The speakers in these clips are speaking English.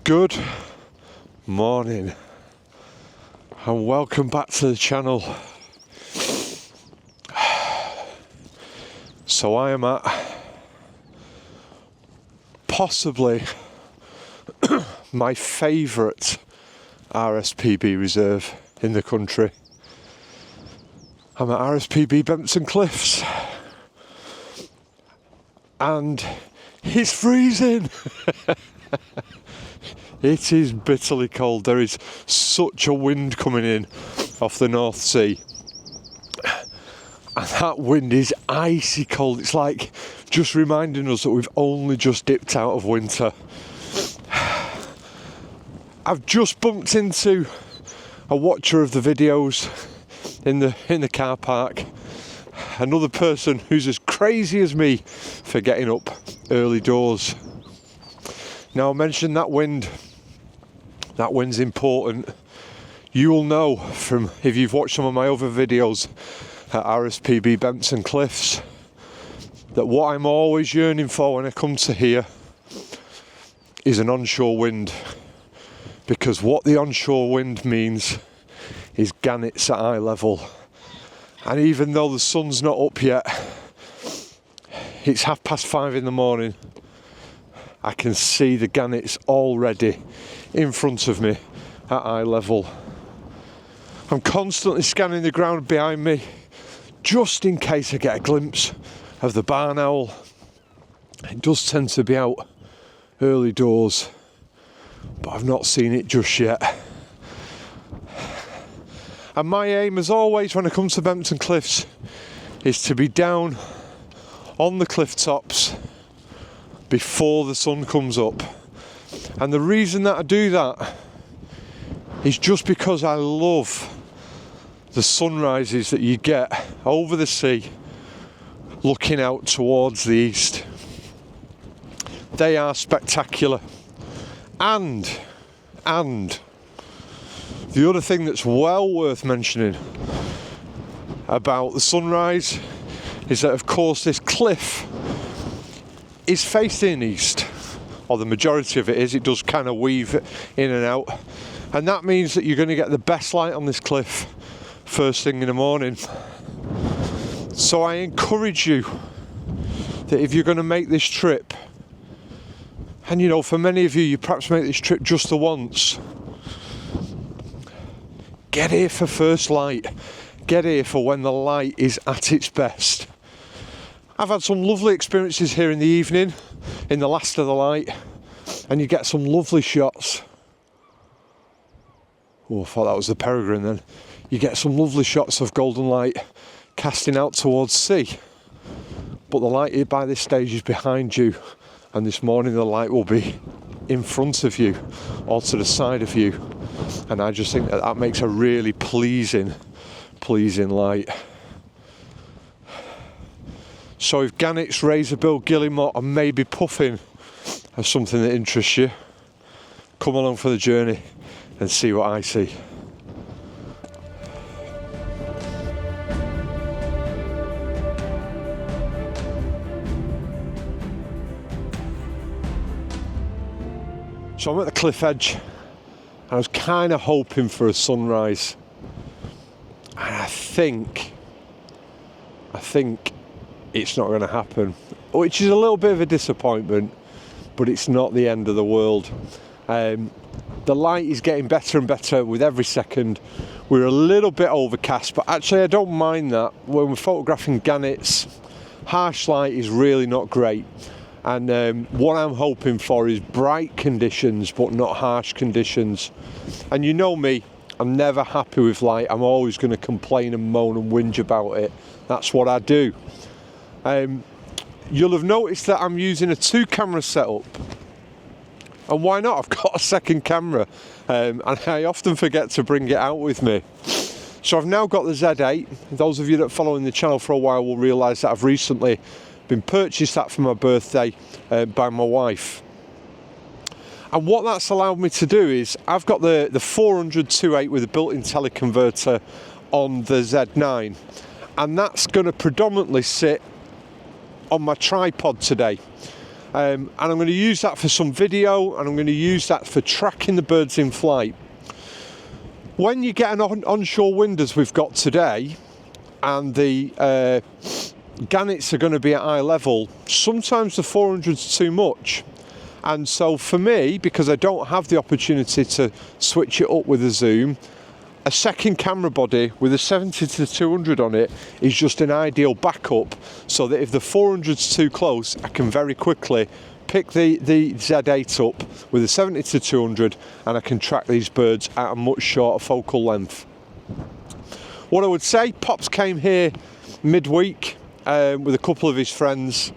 Good morning and welcome back to the channel. So I am at possibly my favourite RSPB reserve in the country. I'm at RSPB Bempton Cliffs and it's freezing. It is bitterly cold. There is such a wind coming in off the North Sea. And that wind is icy cold. It's like just reminding us that we've only just dipped out of winter. I've just bumped into a watcher of the videos in the car park. Another person who's as crazy as me for getting up early doors. Now I mentioned that wind. That wind's important. You will know from if you've watched some of my other videos at RSPB Bempton Cliffs that what I'm always yearning for when I come to here is an onshore wind, because what the onshore wind means is gannets at eye level. And even though the sun's not up yet, it's 5:30 in the morning, I can see the gannets already in front of me at eye level. I'm constantly scanning the ground behind me just in case I get a glimpse of the barn owl. It does tend to be out early doors, but I've not seen it just yet. And my aim, as always, when I come to Bempton Cliffs, is to be down on the cliff tops before the sun comes up. And the reason that I do that is just because I love the sunrises that you get over the sea looking out towards the east. They are spectacular. And the other thing that's well worth mentioning about the sunrise is that, of course, this cliff is facing east, or the majority of it is. It does kind of weave in and out, and that means that you're going to get the best light on this cliff first thing in the morning. So I encourage you that if you're going to make this trip, and you know, for many of you, you perhaps make this trip just the once, get here for first light. Get here for when the light is at its best. I've had some lovely experiences here in the evening, in the last of the light, and you get some lovely shots. Oh, I thought that was the peregrine then. You get some lovely shots of golden light casting out towards sea. But the light by this stage is behind you, and this morning the light will be in front of you or to the side of you. And I just think that makes a really pleasing light. So if gannets, razorbill, guillemot and maybe puffin are something that interests you, come along for the journey and see what I see. So I'm at the cliff edge. I was kind of hoping for a sunrise, and I think it's not going to happen, which is a little bit of a disappointment, but it's not the end of the world. The light is getting better and better with every second. We're a little bit overcast, but actually I don't mind that. When we're photographing gannets, harsh light is really not great. And what I'm hoping for is bright conditions, but not harsh conditions. And you know me, I'm never happy with light. I'm always going to complain and moan and whinge about it. That's what I do. You'll have noticed that I'm using a 2-camera setup. And why not? I've got a second camera. And I often forget to bring it out with me. So I've now got the Z8. Those of you that are following the channel for a while will realise that I've recently been purchased that for my birthday by my wife. And what that's allowed me to do is I've got the 400 2.8 with a built-in teleconverter on the Z9, and that's going to predominantly sit on my tripod today. And I'm going to use that for some video, and I'm going to use that for tracking the birds in flight. When you get an onshore wind as we've got today, and the gannets are going to be at eye level, sometimes the 400's too much. And so for me, because I don't have the opportunity to switch it up with a zoom, a second camera body with a 70 to 200 on it is just an ideal backup, so that if the 400's too close, I can very quickly pick the Z8 up with a 70 to 200 and I can track these birds at a much shorter focal length. What I would say, Pops came here midweek with a couple of his friends,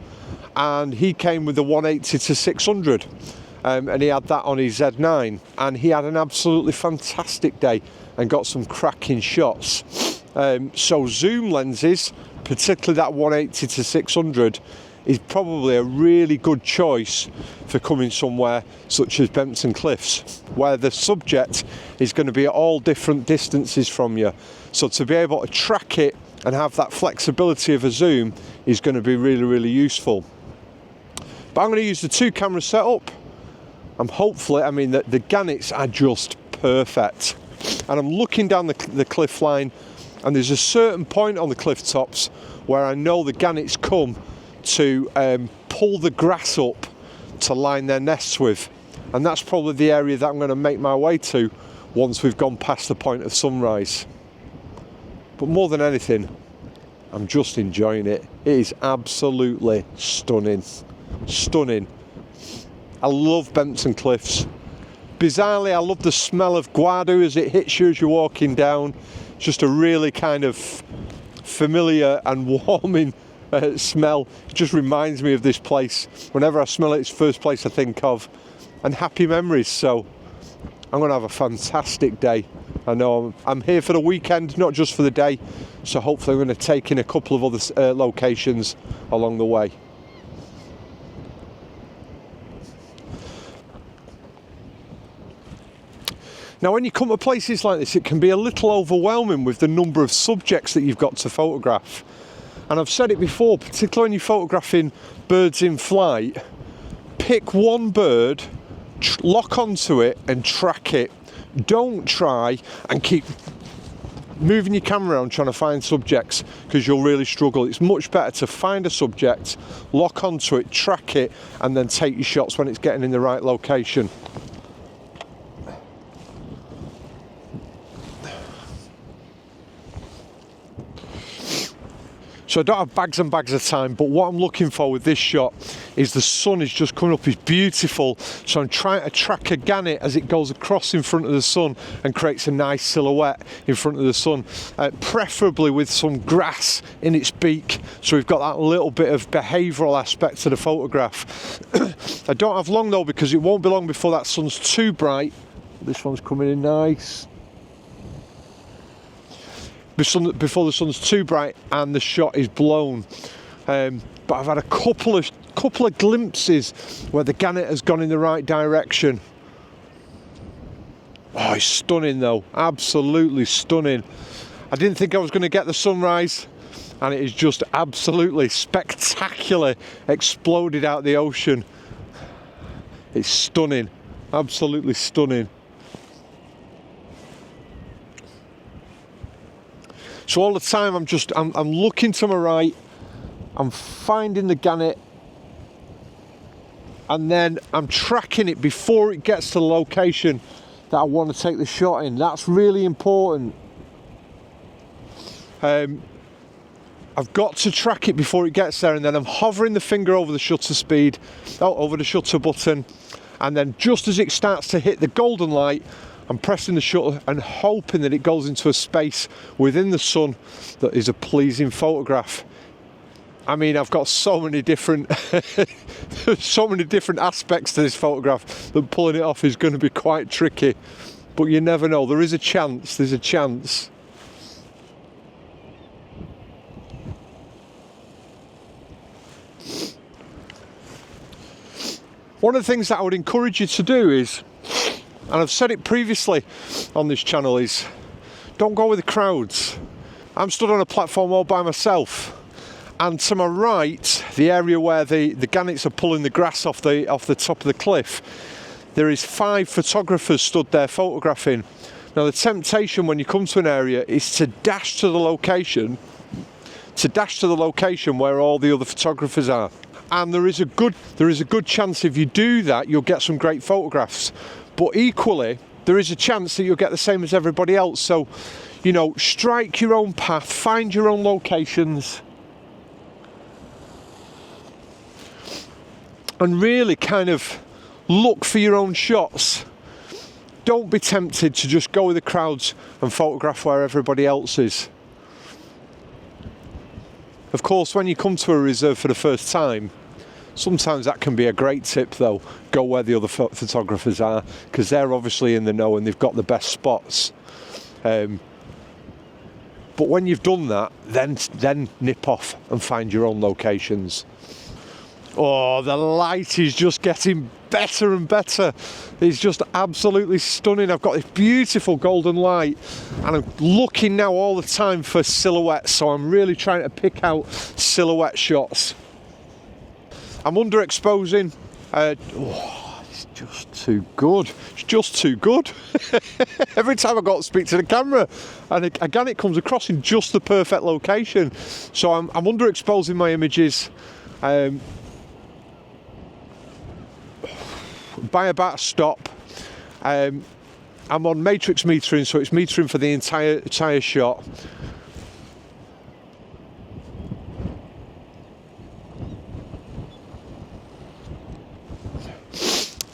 and he came with the 180 to 600 and he had that on his Z9, and he had an absolutely fantastic day and got some cracking shots. So zoom lenses, particularly that 180 to 600, is probably a really good choice for coming somewhere such as Bempton Cliffs, where the subject is going to be at all different distances from you. So to be able to track it and have that flexibility of a zoom is going to be really, really useful. But I'm going to use the 2 camera setup. I mean, the gannets are just perfect. And I'm looking down the cliff line, and there's a certain point on the cliff tops where I know the gannets come to pull the grass up to line their nests with, and that's probably the area that I'm going to make my way to once we've gone past the point of sunrise. But more than anything, I'm just enjoying it. It is absolutely stunning. Stunning. I love Bempton Cliffs. Bizarrely, I love the smell of guadu as it hits you as you're walking down. Just a really kind of familiar and warming smell. It just reminds me of this place. Whenever I smell it, it's the first place I think of. And happy memories. So I'm going to have a fantastic day. I know I'm here for the weekend, not just for the day. So hopefully I'm going to take in a couple of other locations along the way. Now, when you come to places like this, it can be a little overwhelming with the number of subjects that you've got to photograph. And I've said it before, particularly when you're photographing birds in flight, pick one bird, lock onto it and track it. Don't try and keep moving your camera around trying to find subjects, because you'll really struggle. It's much better to find a subject, lock onto it, track it, and then take your shots when it's getting in the right location. So I don't have bags and bags of time, but what I'm looking for with this shot is the sun is just coming up, it's beautiful. So I'm trying to track a gannet as it goes across in front of the sun and creates a nice silhouette in front of the sun, preferably with some grass in its beak. So we've got that little bit of behavioural aspect to the photograph. I don't have long though, because it won't be long before that sun's too bright. This one's coming in nice. Before the sun's too bright and the shot is blown. But I've had a couple of glimpses where the gannet has gone in the right direction. Oh, it's stunning though, absolutely stunning. I didn't think I was going to get the sunrise, and it is just absolutely spectacular, exploded out the ocean. It's stunning, absolutely stunning. So all the time I'm looking to my right, I'm finding the gannet, and then I'm tracking it before it gets to the location that I want to take the shot in. That's really important. I've got to track it before it gets there, and then I'm hovering the finger over the shutter button, and then just as it starts to hit the golden light, I'm pressing the shutter and hoping that it goes into a space within the sun that is a pleasing photograph. I mean, I've got so many different aspects to this photograph that pulling it off is going to be quite tricky. But you never know. There is a chance. There's a chance. One of the things that I would encourage you to do is, and I've said it previously on this channel, is don't go with the crowds. I'm stood on a platform all by myself, And to my right, the area where the gannets are pulling the grass off the top of the cliff, there is 5 photographers stood there photographing. Now the temptation when you come to an area is to dash to the location where all the other photographers are. And there is a good chance if you do that you'll get some great photographs. But equally, there is a chance that you'll get the same as everybody else. So, you know, strike your own path, find your own locations, and really kind of look for your own shots. Don't be tempted to just go with the crowds and photograph where everybody else is. Of course, when you come to a reserve for the first time, sometimes that can be a great tip though. Go where the other photographers are, because they're obviously in the know and they've got the best spots. But when you've done that, then nip off and find your own locations. Oh, the light is just getting better and better. It's just absolutely stunning. I've got this beautiful golden light and I'm looking now all the time for silhouettes, so I'm really trying to pick out silhouette shots. I'm underexposing. It's just too good. It's just too good. Every time I got to speak to the camera, and again it comes across in just the perfect location. So I'm underexposing my images. By about a stop. I'm on matrix metering, so it's metering for the entire shot.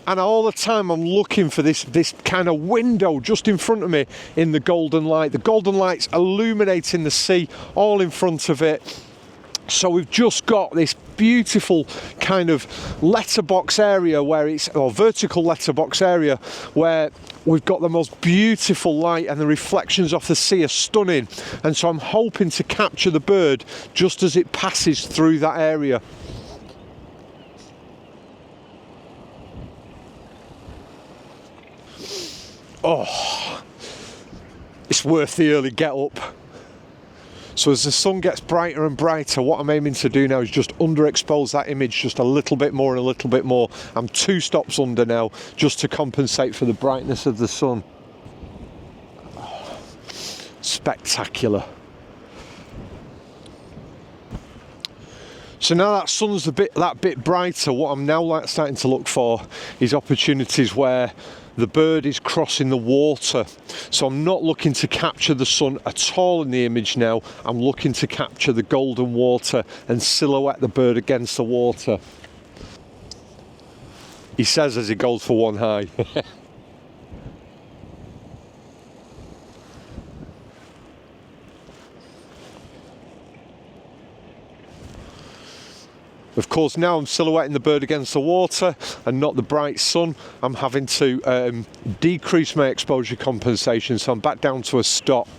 And all the time I'm looking for this kind of window just in front of me in the golden light. The golden light's illuminating the sea all in front of it. So we've just got this beautiful kind of letterbox area or vertical letterbox area where we've got the most beautiful light and the reflections off the sea are stunning. And so I'm hoping to capture the bird just as it passes through that area. Oh, it's worth the early get up. So as the sun gets brighter and brighter, what I'm aiming to do now is just underexpose that image just a little bit more and a little bit more. I'm 2 stops under now, just to compensate for the brightness of the sun. Oh, spectacular. So now that sun's that bit brighter, what I'm now starting to look for is opportunities where the bird is crossing the water. So I'm not looking to capture the sun at all in the image now. I'm looking to capture the golden water and silhouette the bird against the water. He says as he goes for one high. Of course, now I'm silhouetting the bird against the water and not the bright sun. I'm having to decrease my exposure compensation, so I'm back down to a stop.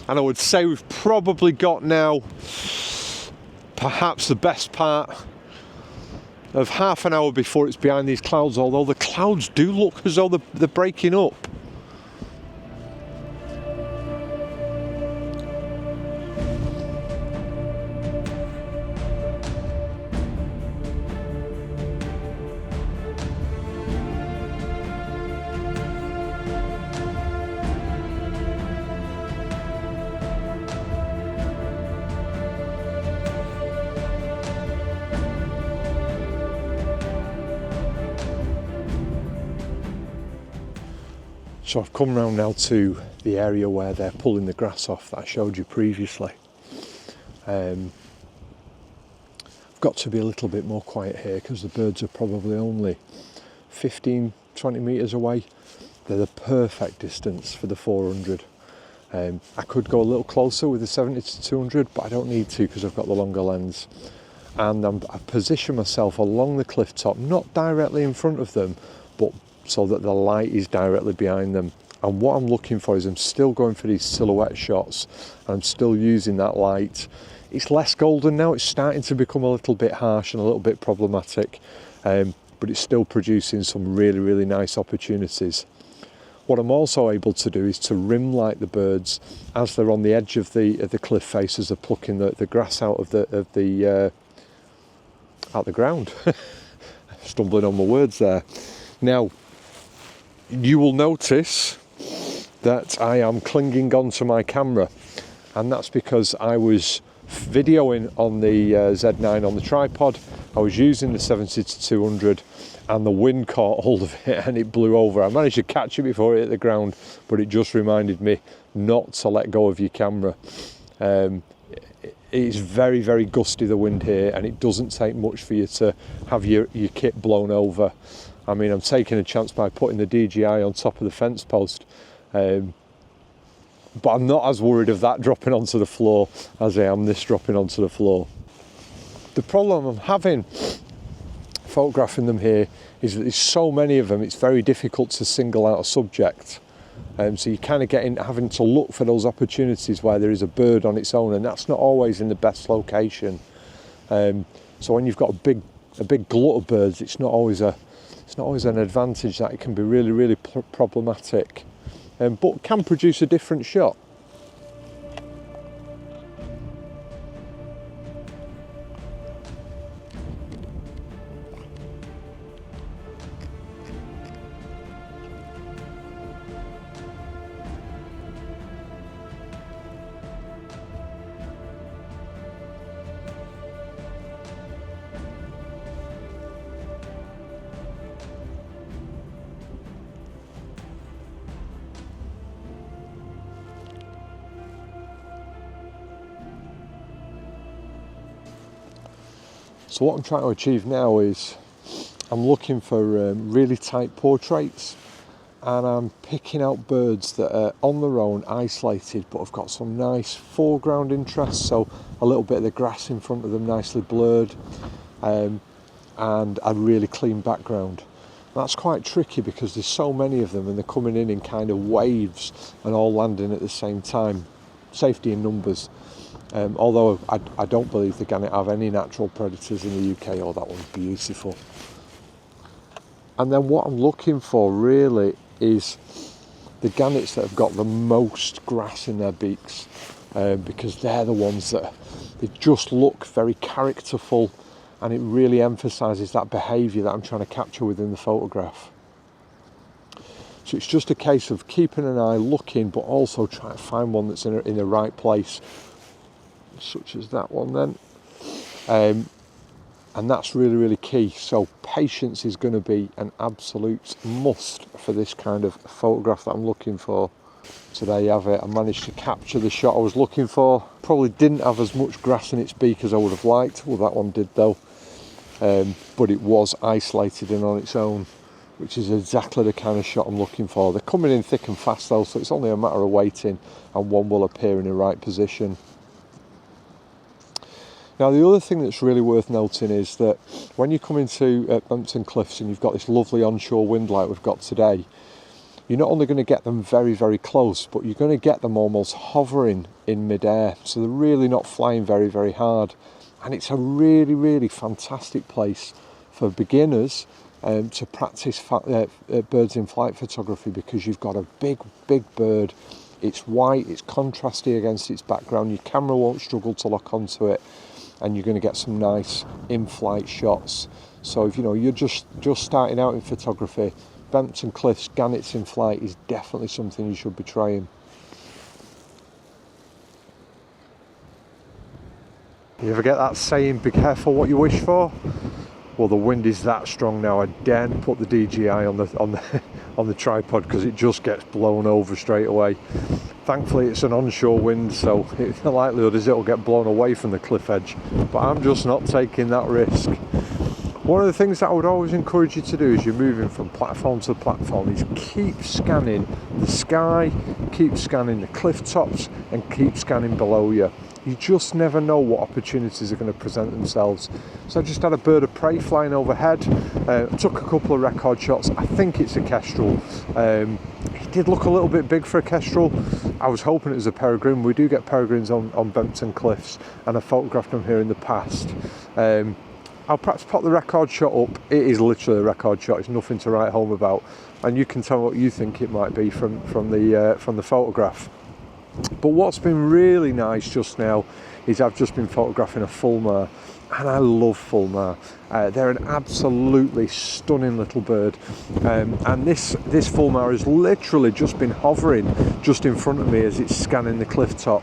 And I would say we've probably got now perhaps the best part of half an hour before it's behind these clouds, although the clouds do look as though they're breaking up. So I've come round now to the area where they're pulling the grass off that I showed you previously. I've got to be a little bit more quiet here because the birds are probably only 15-20 metres away. They're the perfect distance for the 400. I could go a little closer with the 70-200, but I don't need to because I've got the longer lens. And I've positioned myself along the cliff top, not directly in front of them, but so that the light is directly behind them. And what I'm looking for is I'm still going for these silhouette shots, and I'm still using that light. It's less golden now, it's starting to become a little bit harsh and a little bit problematic, but it's still producing some really, really nice opportunities. What I'm also able to do is to rim light the birds as they're on the edge of the cliff face, as they're plucking the grass out of the ground. Stumbling on my words there. Now, you will notice that I am clinging onto my camera, and that's because I was videoing on the Z9 on the tripod. I was using the 70-200, and the wind caught hold of it and it blew over. I managed to catch it before it hit the ground, but it just reminded me not to let go of your camera. It's very, very gusty, the wind here, and it doesn't take much for you to have your kit blown over. I mean, I'm taking a chance by putting the DJI on top of the fence post, but I'm not as worried of that dropping onto the floor as I am this dropping onto the floor. The problem I'm having photographing them here is that there's so many of them, it's very difficult to single out a subject. So you kind of having to look for those opportunities where there is a bird on its own, and that's not always in the best location. So when you've got a big glut of birds, it's not always an advantage. That it can be really, really problematic, but can produce a different shot. So what I'm trying to achieve now is I'm looking for really tight portraits, and I'm picking out birds that are on their own, isolated, but have got some nice foreground interest, so a little bit of the grass in front of them nicely blurred, and a really clean background. That's quite tricky because there's so many of them and they're coming in kind of waves and all landing at the same time. Safety in numbers. Although I don't believe the gannet have any natural predators in the UK. Oh, that one's beautiful. And then what I'm looking for really is the gannets that have got the most grass in their beaks, because they're the ones that they just look very characterful, and it really emphasises that behaviour that I'm trying to capture within the photograph. So it's just a case of keeping an eye looking, but also trying to find one that's in the right place, such as that one then. And that's really, really key. So patience is going to be an absolute must for this kind of photograph that I'm looking for. So there you have it. I managed to capture the shot I was looking for. Probably didn't have as much grass in its beak as I would have liked. Well, that one did though. But it was isolated and on its own, which is exactly the kind of shot I'm looking for. They're coming in thick and fast though, so it's only a matter of waiting and one will appear in the right position. Now, the other thing that's really worth noting is that when you come into Bempton Cliffs and you've got this lovely onshore wind like we've got today, you're not only going to get them very, very close, but you're going to get them almost hovering in midair. So they're really not flying very, very hard. And it's a really, really fantastic place for beginners to practice birds in flight photography, because you've got a big, big bird. It's white, it's contrasty against its background. Your camera won't struggle to lock onto it, and you're going to get some nice in-flight shots. So if you're just starting out in photography, Bempton Cliffs, Gannets in flight is definitely something you should be trying. You ever get that saying, be careful what you wish for? Well, the wind is that strong now, I daren't put the DJI on the tripod because it just gets blown over straight away. Thankfully it's an onshore wind, so the likelihood is it'll get blown away from the cliff edge, but I'm just not taking that risk. One of the things that I would always encourage you to do as you're moving from platform to platform is keep scanning the sky, keep scanning the cliff tops, and keep scanning below you. You just never know what opportunities are going to present themselves. So I just had a bird of prey flying overhead, took a couple of record shots. I think it's a kestrel. It did look a little bit big for a kestrel. I was hoping it was a peregrine. We do get peregrines on Bempton Cliffs, and I photographed them here in the past. I'll perhaps pop the record shot up. It is literally a record shot. It's nothing to write home about, and you can tell what you think it might be from the photograph. But what's been really nice just now is I've just been photographing a Fulmar, and I love Fulmar. They're an absolutely stunning little bird, and this Fulmar has literally just been hovering just in front of me as it's scanning the cliff top,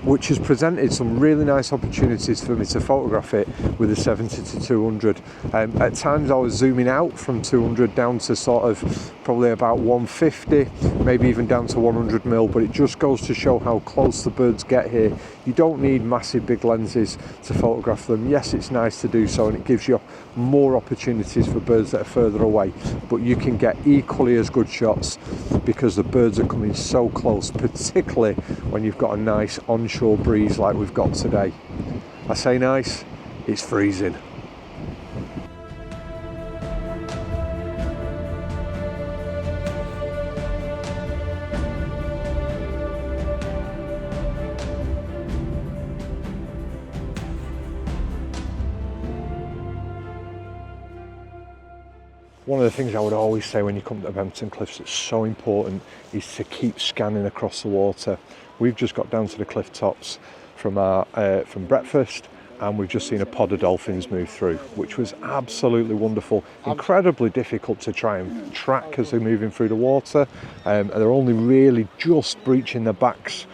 which has presented some really nice opportunities for me to photograph it with a 70 to 200. At times I was zooming out from 200 down to sort of probably about 150, maybe even down to 100 mil, but it just goes to show how close the birds get here. You don't need massive big lenses to photograph them. Yes, it's nice to do so, and it gives you more opportunities for birds that are further away, but you can get equally as good shots because the birds are coming so close, particularly when you've got a nice onshore breeze like we've got today. I say nice, it's freezing. One of the things I would always say when you come to Bempton Cliffs that's so important is to keep scanning across the water. We've just got down to the cliff tops from breakfast, and we've just seen a pod of dolphins move through, which was absolutely wonderful. Incredibly difficult to try and track as they're moving through the water, and they're only really just breaching their backs.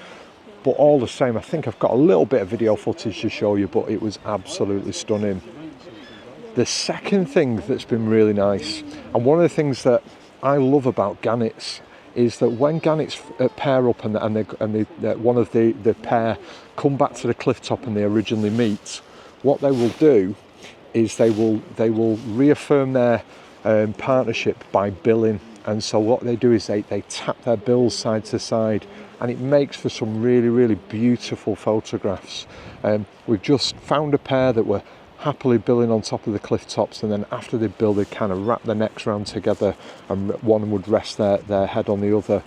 But all the same, I think I've got a little bit of video footage to show you, but it was absolutely stunning. The second thing that's been really nice, and one of the things that I love about gannets, is that when gannets pair up and one of the pair come back to the cliff top and they originally meet, what they will do is they will reaffirm their partnership by billing. And so what they do is they tap their bills side to side, and it makes for some really, really beautiful photographs. We've just found a pair that were happily billing on top of the cliff tops, and then after they bill, they kind of wrap their necks round together, and one would rest their head on the other.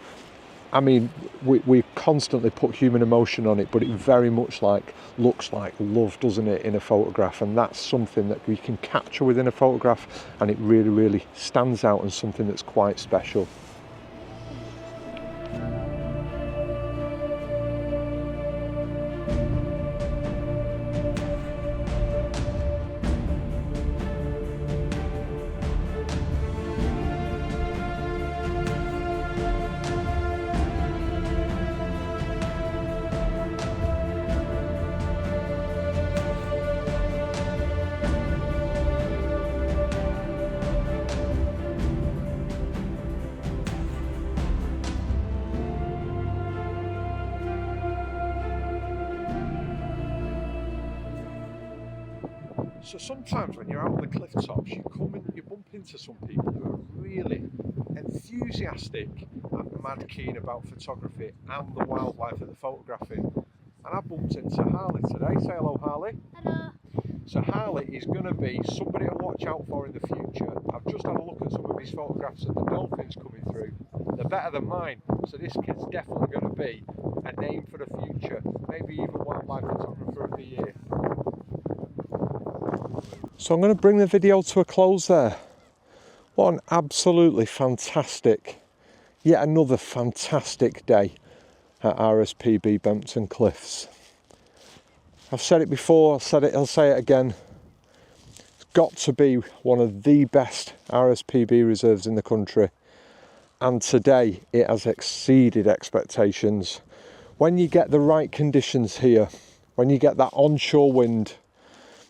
I mean, we constantly put human emotion on it, but it very much looks like love, doesn't it, in a photograph? And that's something that we can capture within a photograph, and it really, really stands out and something that's quite special. So sometimes when you're out on the cliff tops, you bump into some people who are really enthusiastic and mad keen about photography and the wildlife that they're photographing. And I bumped into Harley today. Say hello, Harley. Hello. So Harley is going to be somebody to watch out for in the future. I've just had a look at some of his photographs of the dolphins coming through. They're better than mine, so this kid's definitely going to be a name for the future, maybe even wildlife photographer of the year. So I'm going to bring the video to a close there. What an absolutely fantastic, yet another fantastic day at RSPB Bempton Cliffs. I've said it before, I'll say it again. It's got to be one of the best RSPB reserves in the country. And today it has exceeded expectations. When you get the right conditions here, when you get that onshore wind,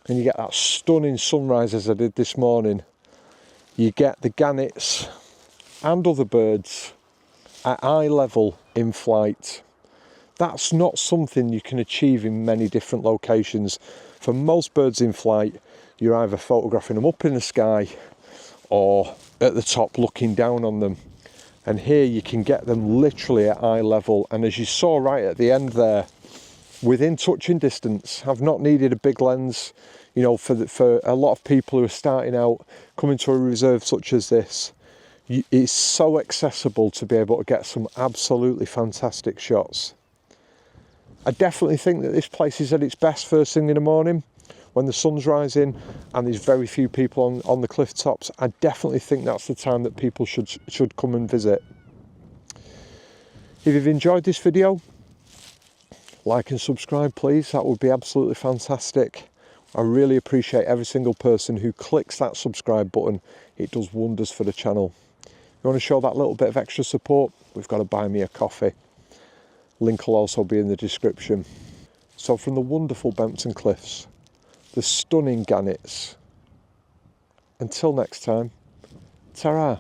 and you get that stunning sunrise as I did this morning, you get the gannets and other birds at eye level in flight. That's not something you can achieve in many different locations. For most birds in flight, you're either photographing them up in the sky or at the top looking down on them. And here you can get them literally at eye level. And as you saw right at the end there, within touching distance. I've not needed a big lens, you know, for a lot of people who are starting out, coming to a reserve such as this. It's so accessible to be able to get some absolutely fantastic shots. I definitely think that this place is at its best first thing in the morning when the sun's rising and there's very few people on the cliff tops. I definitely think that's the time that people should come and visit. If you've enjoyed this video, like and subscribe please, that would be absolutely fantastic. I really appreciate every single person who clicks that subscribe button. It does wonders for the channel. If you want to show that little bit of extra support, we've got to buy me a coffee. Link will also be in the description. So from the wonderful Bempton Cliffs, the stunning Gannets, until next time, ta-ra.